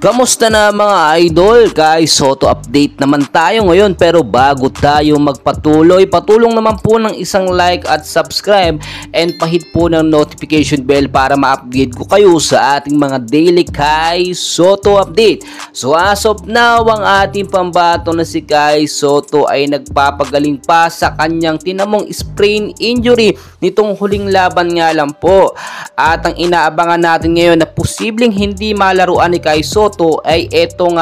Kamusta na mga idol? Guys, Soto update naman tayo ngayon, pero bago tayo magpatuloy, patulong naman po ng isang like at subscribe and pahit po ng notification bell para ma-update ko kayo sa ating mga daily Kai Soto update. So as of now, ang ating pambato na si Kai Soto ay nagpapagaling pa sa kanyang tinamong sprain injury nitong huling laban nga lang po. At ang inaabangan natin ngayon na posibleng hindi malaruan ni Kai Soto ay etong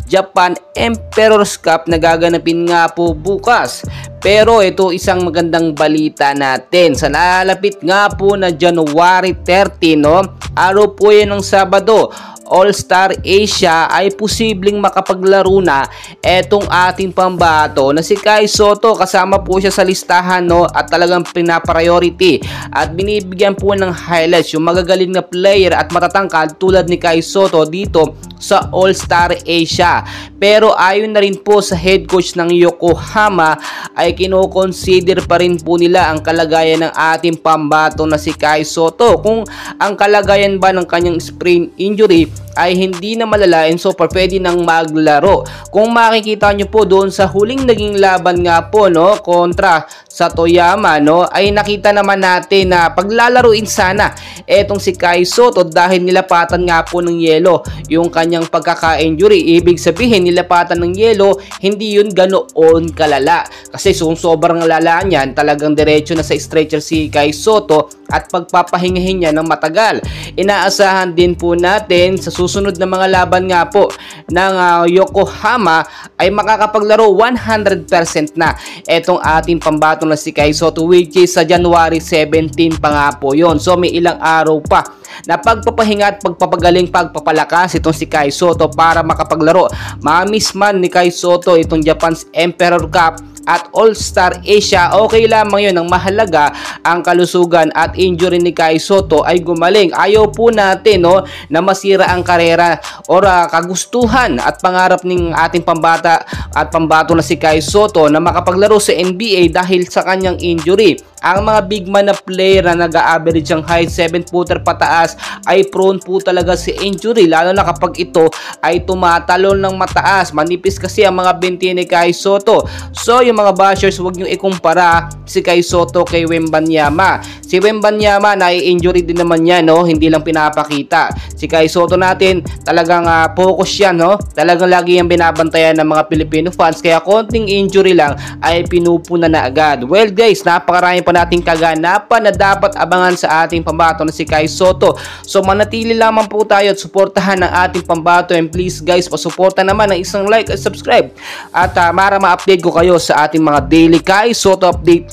Japan Emperor's Cup na gaganapin nga po bukas. Pero ito isang magandang balita natin. Sa nalalapit nga po na January 30, araw po yan ng Sabado, All-Star Asia ay posibleng makapaglaro na etong ating pambato na si Kai Soto. Kasama po siya sa listahan at talagang pinapriority at binibigyan po ng highlights yung magagaling na player at matatangkad tulad ni Kai Soto dito sa All-Star Asia. Pero ayon na rin po sa head coach ng Yokohama ay kino-consider pa rin po nila ang kalagayan ng ating pambato na si Kai Soto. Kung ang kalagayan ba ng kanyang sprain injury ay hindi na malalain, so pwede nang maglaro. Kung makikita nyo po doon sa huling naging laban nga po kontra sa Toyama ay nakita naman natin na paglalaruin sana etong si Kai Soto dahil nilapatan nga po ng yelo yung kanyang pagkaka-injury. Ibig sabihin nilapatan ng yelo, hindi yun ganoon kalala, kasi sobrang lala niyan, talagang diretso na sa stretcher si Kai Soto at pagpapahingahin niya ng matagal. Inaasahan din po natin sa susunod na mga laban nga po ng Yokohama ay makakapaglaro 100% na etong ating pambato na si Kai Soto, which is sa January 17 pa nga po yon. So may ilang araw pa na pagpapahinga at pagpapagaling, pagpapalakas itong si Kai Soto para makapaglaro. Ma-miss man ni Kai Soto itong Japan's Emperor Cup at All-Star Asia, okay lamang yun. Ang mahalaga ang kalusugan at injury ni Kai Soto ay gumaling. Ayaw po natin na masira ang karera or kagustuhan at pangarap ng ating pambata at pambato na si Kai Soto na makapaglaro sa NBA dahil sa kanyang injury. Ang mga big man na player na nag-a-average ang height 7-footer pataas ay prone po talaga sa injury, lalo na kapag ito ay tumatalon ng mataas. Manipis kasi ang mga binti ni Kai Soto. So yung mga bashers, huwag nyo ikumpara si Kai Soto kay Wembanyama. Si Wembanyama na-injury din naman yan, hindi lang pinapakita. Si Kai Soto natin talagang focus yan, talagang lagi yung binabantayan ng mga Filipino fans, kaya konting injury lang ay pinupuna na agad. Well guys, napakarami pa nating kaganapan na dapat abangan sa ating pambato na si Kai Soto. So manatili lamang po tayo at suportahan ng ating pambato, and please guys, pasuporta naman ng isang like at subscribe at para ma-update ko kayo sa ating mga daily Kai Soto update.